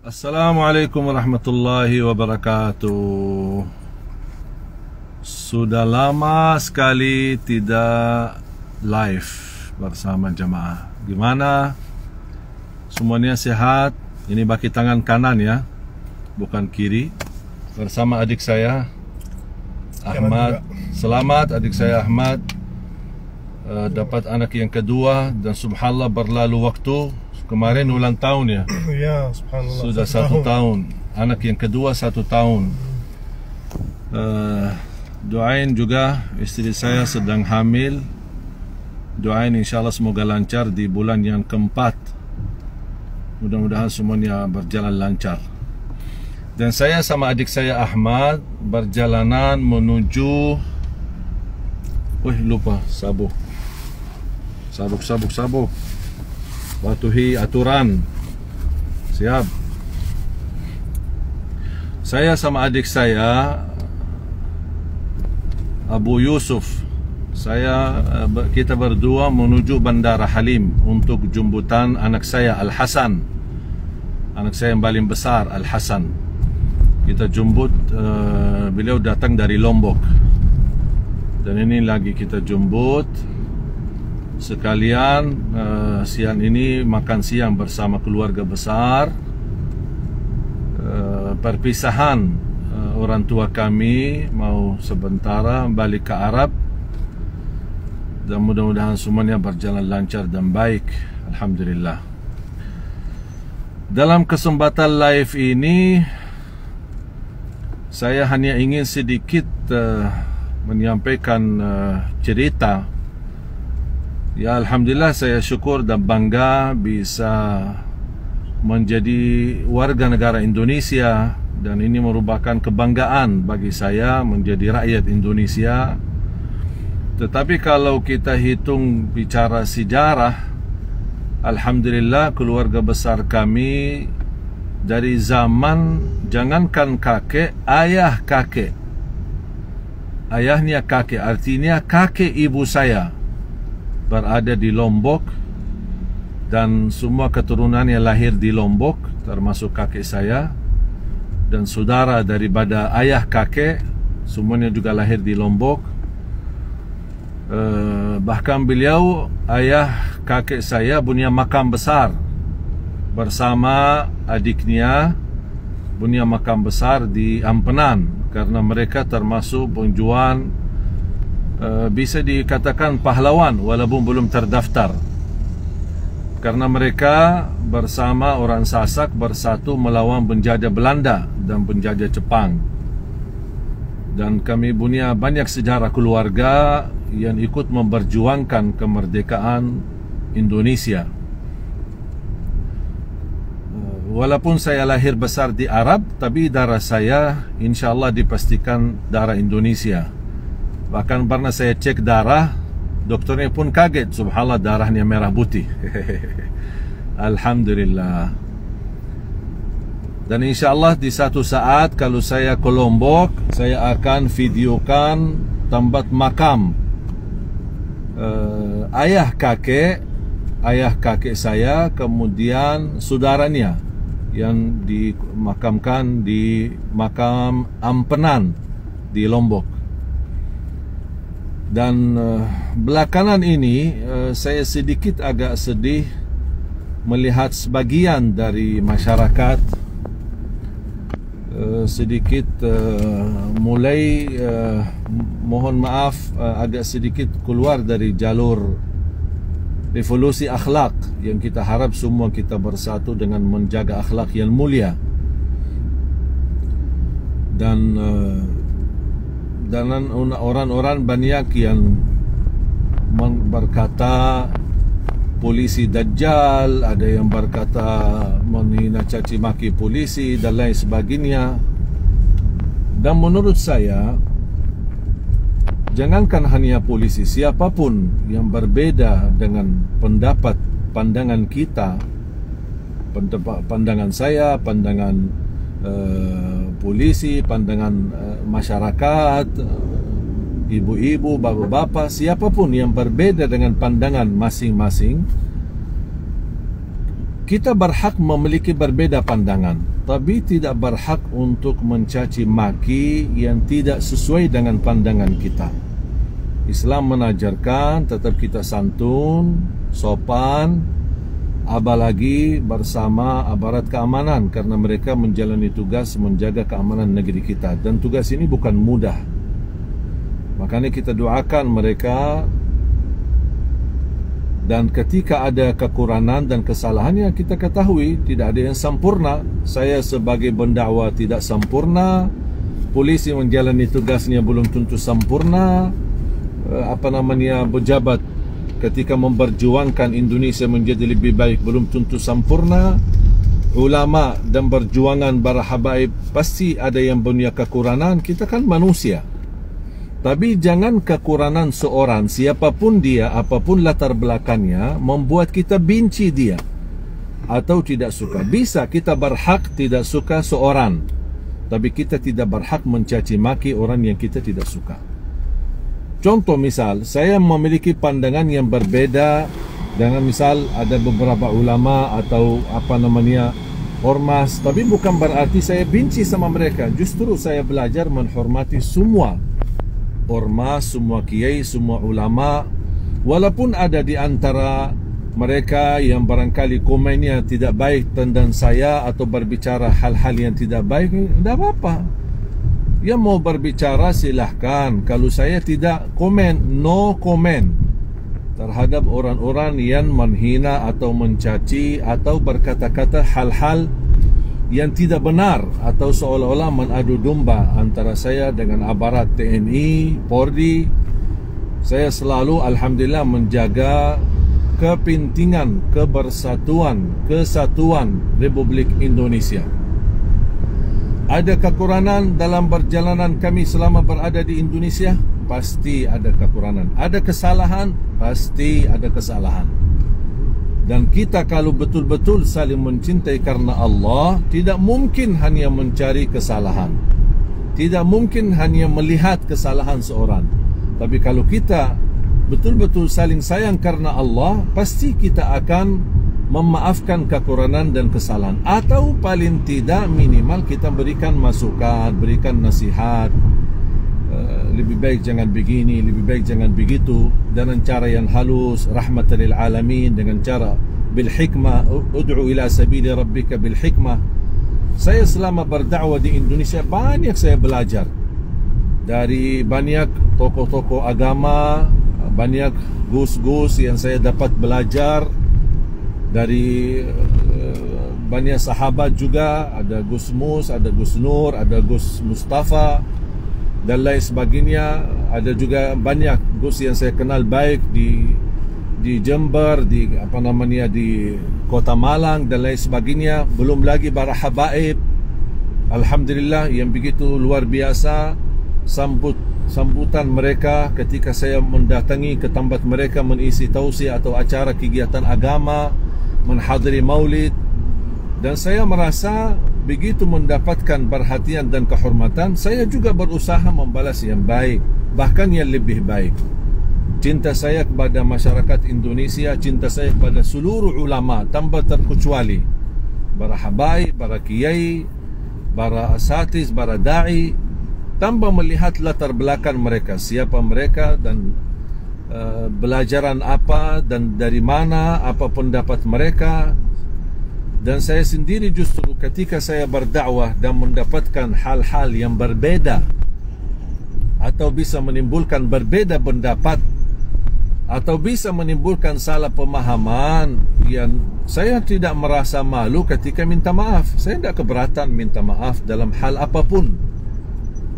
Assalamualaikum warahmatullahi wabarakatuh. Sudah lama sekali tidak live bersama jamaah. Gimana? Semuanya sehat? Ini bagi tangan kanan ya, bukan kiri. Bersama adik saya Ahmad. Selamat adik saya Ahmad dapat anak yang kedua, dan subhanallah berlalu waktu. Kemarin ulang tahun ya. Ya, subhanallah. Sudah 1 tahun. Anak yang kedua 1 tahun. Doain juga istri saya sedang hamil. Doain insyaAllah semoga lancar di bulan yang keempat. Mudah-mudahan semuanya berjalan lancar. Dan saya sama adik saya Ahmad berjalanan menuju lupa sabuk. Sabuk. Patuhi aturan. Siap. Saya sama adik saya Abu Yusuf, kita berdua menuju Bandara Halim untuk jemputan anak saya Al-Hasan. Anak saya yang paling besar, Al-Hasan. Kita jemput, beliau datang dari Lombok. Dan ini lagi kita jemput. Sekalian siang ini makan siang bersama keluarga besar. Perpisahan orang tua kami mau sementara balik ke Arab, dan mudah-mudahan semuanya berjalan lancar dan baik. Alhamdulillah. Dalam kesempatan live ini saya hanya ingin sedikit menyampaikan cerita. Ya, alhamdulillah saya syukur dan bangga bisa menjadi warga negara Indonesia, dan ini merupakan kebanggaan bagi saya menjadi rakyat Indonesia. Tetapi kalau kita hitung bicara sejarah, alhamdulillah keluarga besar kami dari zaman jangankan kakek, ayahnya kakek, artinya kakek ibu saya berada di Lombok, dan semua keturunannya lahir di Lombok, termasuk kakek saya, dan saudara daripada ayah kakek semuanya juga lahir di Lombok. Bahkan beliau, ayah kakek saya, punya makam besar bersama adiknya, punya makam besar di Ampenan, karena mereka termasuk penjual, bisa dikatakan pahlawan walaupun belum terdaftar, karena mereka bersama orang Sasak bersatu melawan penjajah Belanda dan penjajah Jepang. Dan kami punya banyak sejarah keluarga yang ikut memperjuangkan kemerdekaan Indonesia. Walaupun saya lahir besar di Arab, tapi darah saya insyaAllah dipastikan darah Indonesia. Bahkan pernah saya cek darah, dokternya pun kaget, subhanallah darahnya merah putih. Alhamdulillah. Dan insyaAllah di satu saat kalau saya ke Lombok, saya akan videokan tempat makam ayah kakek saya, kemudian saudaranya yang dimakamkan di makam Ampenan di Lombok. Dan belakangan ini saya sedikit agak sedih melihat sebagian dari masyarakat sedikit mulai mohon maaf agak sedikit keluar dari jalur revolusi akhlak yang kita harap semua kita bersatu dengan menjaga akhlak yang mulia. Dan orang-orang banyak yang berkata polisi Dajjal, ada yang berkata menghina caci maki polisi dan lain sebagainya. Dan menurut saya, jangankan hanya polisi, siapapun yang berbeda dengan pandangan kita, pandangan saya, pandangan polisi, pandangan masyarakat, ibu-ibu, bapak-bapak, siapapun yang berbeda dengan pandangan masing-masing, Kita berhak memiliki berbeza pandangan, tapi tidak berhak untuk mencaci maki yang tidak sesuai dengan pandangan kita. Islam menajarkan tetap kita santun, sopan, apalagi bersama aparat keamanan, karena mereka menjalani tugas menjaga keamanan negeri kita, dan tugas ini bukan mudah. Makanya kita doakan mereka, dan ketika ada kekurangan dan kesalahan yang kita ketahui, tidak ada yang sempurna. Saya sebagai pendakwa tidak sempurna, polisi menjalani tugasnya belum tentu sempurna, pejabat ketika memperjuangkan Indonesia menjadi lebih baik belum tentu sempurna. Ulama dan perjuangan para habaib pasti ada yang punya kekurangan. Kita kan manusia. Tapi jangan kekurangan seorang, siapapun dia, apapun latar belakangnya, membuat kita benci dia atau tidak suka. Bisa kita berhak tidak suka seorang, tapi kita tidak berhak mencaci maki orang yang kita tidak suka. Contoh misal, saya memiliki pandangan yang berbeda dengan misal ada beberapa ulama atau ormas, tapi bukan berarti saya benci sama mereka. Justru saya belajar menghormati semua ormas, semua kiai, semua ulama, walaupun ada di antara mereka yang barangkali komennya tidak baik tentang saya atau berbicara hal-hal yang tidak baik, tidak apa-apa. Yang mau berbicara silahkan. Kalau saya tidak komen, no comment terhadap orang-orang yang menghina atau mencaci atau berkata-kata hal-hal yang tidak benar atau seolah-olah mengadu domba antara saya dengan aparat TNI, Polri. Saya selalu alhamdulillah menjaga kepentingan, kebersatuan, kesatuan Republik Indonesia. Ada kekurangan dalam perjalanan kami selama berada di Indonesia? Pasti ada kekurangan. Ada kesalahan? Pasti ada kesalahan. Dan kita kalau betul-betul saling mencintai karena Allah, tidak mungkin hanya mencari kesalahan, tidak mungkin hanya melihat kesalahan seorang. Tapi kalau kita betul-betul saling sayang karena Allah, pasti kita akan memaafkan kekurangan dan kesalahan. Atau paling tidak minimal kita berikan masukan, berikan nasihat, lebih baik jangan begini, lebih baik jangan begitu, dengan cara yang halus, rahmatan lil alamin, dengan cara bil hikmah, ud'u ila sabili rabbika bil hikmah. Saya selama berdakwah di Indonesia banyak saya belajar dari banyak tokoh-tokoh agama, banyak gus-gus yang saya dapat belajar dari banyak sahabat juga. Ada Gus Mus, ada Gus Nur, ada Gus Mustafa dan lain sebagainya. Ada juga banyak Gus yang saya kenal baik di Jember, di di Kota Malang dan lain sebagainya. Belum lagi para habaib, alhamdulillah, yang begitu luar biasa sambutan mereka ketika saya mendatangi ke tempat mereka mengisi tausiah atau acara kegiatan agama, menghadiri maulid. Dan saya merasa begitu mendapatkan perhatian dan kehormatan, saya juga berusaha membalas yang baik, bahkan yang lebih baik. Cinta saya kepada masyarakat Indonesia, cinta saya kepada seluruh ulama tanpa terkecuali, para habaib, para kiai, para asatiz, para da'i, tanpa melihat latar belakang mereka, siapa mereka dan belajaran apa dan dari mana, apa pendapat mereka. Dan saya sendiri justru ketika saya berdakwah dan mendapatkan hal-hal yang berbeda atau bisa menimbulkan berbeda pendapat atau bisa menimbulkan salah pemahaman, yang saya tidak merasa malu ketika minta maaf. Saya tidak keberatan minta maaf dalam hal apapun.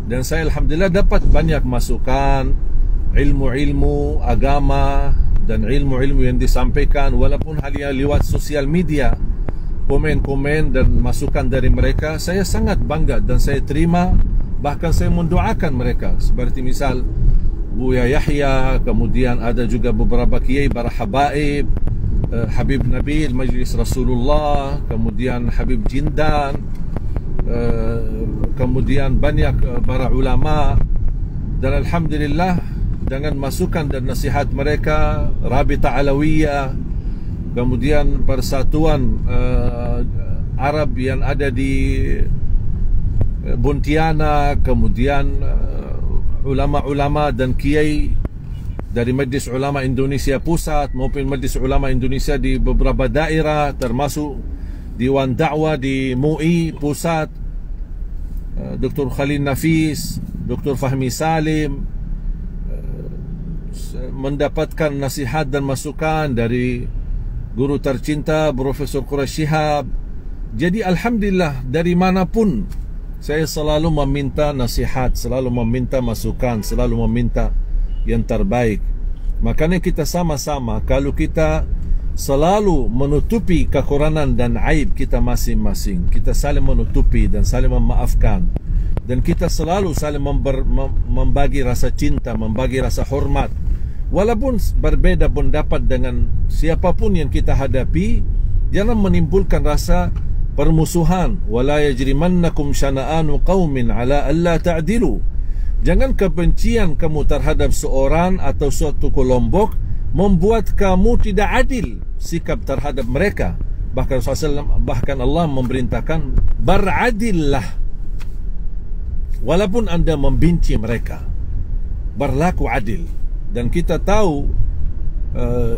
Dan saya alhamdulillah dapat banyak masukan, ilmu-ilmu agama dan ilmu-ilmu yang disampaikan, walaupun hanya lewat sosial media. Komen-komen dan masukan dari mereka saya sangat bangga dan saya terima, bahkan saya mendoakan mereka. Seperti misal Buya Yahya, kemudian ada juga beberapa kiai para habaib, Habib Nabil Majlis Rasulullah, kemudian Habib Jindan, kemudian banyak para ulama. Dan alhamdulillah dengan masukan dan nasihat mereka, Rabita Alawiyah, kemudian persatuan Arab yang ada di Pontianak, kemudian ulama-ulama dan kiai dari Majlis Ulama Indonesia Pusat maupun Majlis Ulama Indonesia di beberapa daerah, termasuk Dewan Dakwah di MUI Pusat, Dr. Khalil Nafis, Dr. Fahmi Salim, mendapatkan nasihat dan masukan dari guru tercinta Profesor Quraish Shihab. Jadi alhamdulillah, dari manapun saya selalu meminta nasihat, selalu meminta masukan, selalu meminta yang terbaik. Makanya kita sama-sama, kalau kita selalu menutupi kekurangan dan aib kita masing-masing, kita saling menutupi dan saling memaafkan, dan kita selalu saling membagi rasa cinta, membagi rasa hormat, walaupun berbeda pendapat dengan siapapun yang kita hadapi, jangan menimbulkan rasa permusuhan. Wala yajrimannakum syana'anu qaumin ala alla ta'dilu. Jangan kebencian kamu terhadap seorang atau suatu kelompok membuat kamu tidak adil sikap terhadap mereka. Bahkan Allah memerintahkan beradillah, walaupun anda membenci mereka, berlaku adil. Dan kita tahu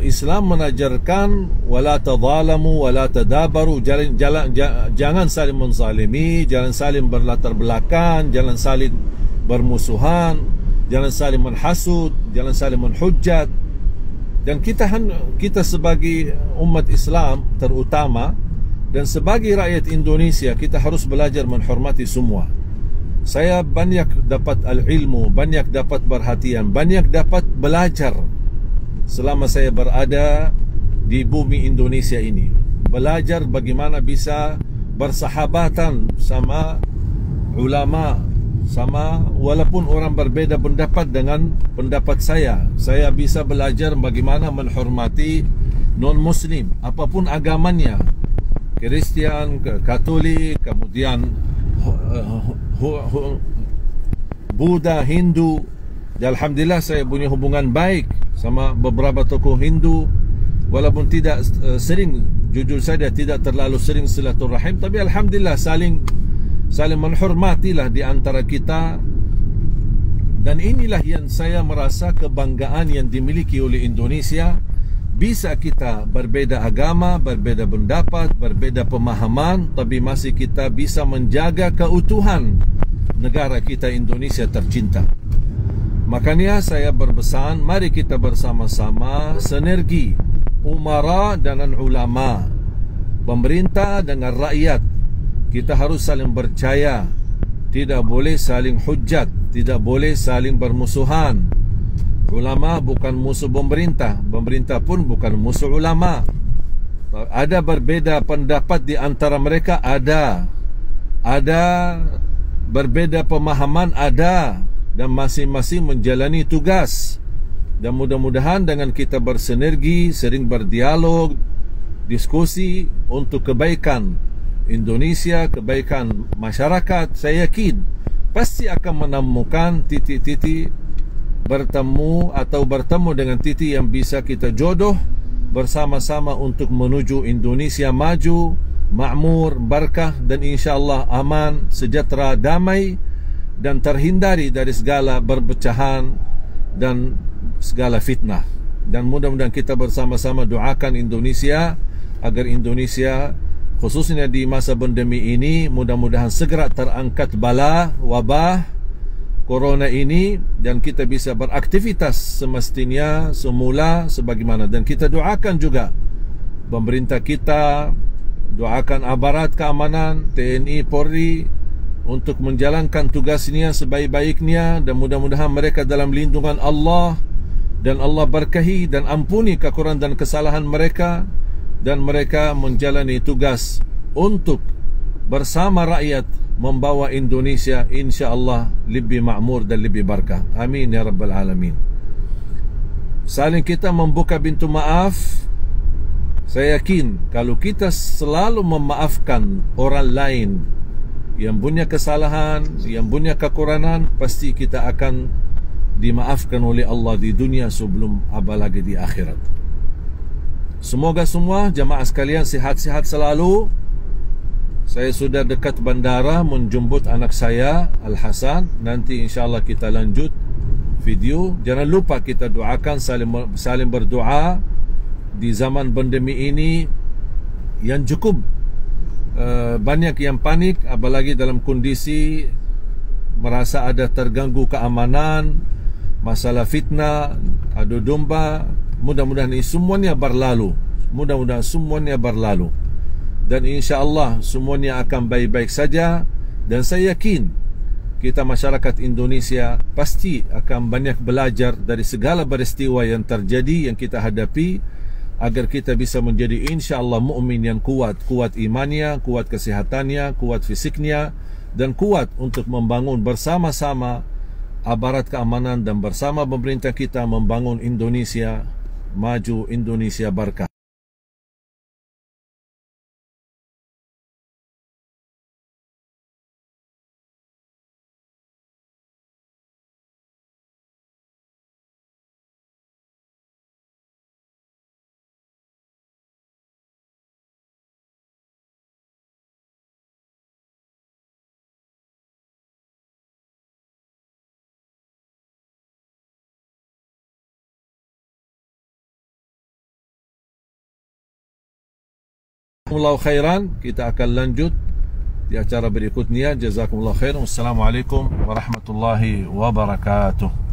Islam mengajarkan wala tadzalamu wala tadabaru, jangan saling menzalimi, jangan saling berlatar belakang, jangan saling bermusuhan, jangan saling menhasud, jangan saling menhujat. Dan kita sebagai umat Islam terutama dan sebagai rakyat Indonesia, kita harus belajar menghormati semua. Saya banyak dapat al-ilmu, banyak dapat perhatian, banyak dapat belajar selama saya berada di bumi Indonesia ini. Belajar bagaimana bisa bersahabatan sama ulama, sama walaupun orang berbeda pendapat dengan pendapat saya. Saya bisa belajar bagaimana menghormati non-muslim, apapun agamanya, Kristian, Katolik, kemudian Buddha, Hindu. Alhamdulillah saya punya hubungan baik sama beberapa tokoh Hindu, walaupun tidak sering, jujur saja tidak terlalu sering silaturahim, tapi alhamdulillah saling menghormatilah di antara kita. Dan inilah yang saya merasa kebanggaan yang dimiliki oleh Indonesia. Bisa kita berbeda agama, berbeda pendapat, berbeda pemahaman, tapi masih kita bisa menjaga keutuhan negara kita Indonesia tercinta. Makanya saya berpesan, mari kita bersama-sama sinergi umara dengan ulama, pemerintah dengan rakyat. Kita harus saling percaya, tidak boleh saling hujat, tidak boleh saling bermusuhan. Ulama bukan musuh pemerintah, pemerintah pun bukan musuh ulama. Ada berbeda pendapat di antara mereka, ada berbeda pemahaman, ada, dan masing-masing menjalani tugas. Dan mudah-mudahan dengan kita bersinergi, sering berdialog, diskusi untuk kebaikan Indonesia, kebaikan masyarakat, saya yakin pasti akan menemukan titik-titik bertemu dengan titik yang bisa kita jodoh bersama-sama untuk menuju Indonesia maju, makmur, berkah, dan insyaAllah aman, sejahtera, damai, dan terhindari dari segala perpecahan dan segala fitnah. Dan mudah-mudahan kita bersama-sama doakan Indonesia agar Indonesia, khususnya di masa pandemi ini, mudah-mudahan segera terangkat bala wabah Corona ini, dan kita bisa beraktivitas semestinya semula sebagaimana. Dan kita doakan juga pemerintah kita, doakan aparat keamanan, TNI, Polri, untuk menjalankan tugasnya sebaik-baiknya, dan mudah-mudahan mereka dalam lindungan Allah, dan Allah berkahi dan ampuni kekurangan dan kesalahan mereka, dan mereka menjalani tugas untuk bersama rakyat membawa Indonesia insya-Allah lebih makmur dan lebih berkah. Amin ya rabbal alamin. Saling kita membuka pintu maaf. Saya yakin kalau kita selalu memaafkan orang lain yang punya kesalahan, yang punya kekurangan, pasti kita akan dimaafkan oleh Allah di dunia sebelum apalagi di akhirat. Semoga semua jamaah sekalian sihat-sihat selalu. Saya sudah dekat bandara menjemput anak saya Al-Hasan. Nanti insyaAllah kita lanjut video. Jangan lupa kita doakan, saling berdoa di zaman pandemi ini yang cukup banyak yang panik, apalagi dalam kondisi merasa ada terganggu keamanan, masalah fitnah, adu domba. Mudah-mudahan ini semuanya berlalu. Mudah-mudahan semuanya berlalu. Dan insya-Allah semuanya akan baik-baik saja. Dan saya yakin kita masyarakat Indonesia pasti akan banyak belajar dari segala peristiwa yang terjadi, yang kita hadapi, agar kita bisa menjadi insya-Allah mukmin yang kuat, kuat imannya, kuat kesehatannya, kuat fisiknya, dan kuat untuk membangun bersama-sama aparat keamanan dan bersama pemerintah kita membangun Indonesia maju, Indonesia berkah. Jazakumullah khairan. Kita akan lanjut di acara berikutnya. Jazakumullah khairan. Wassalamualaikum warahmatullahi wabarakatuh.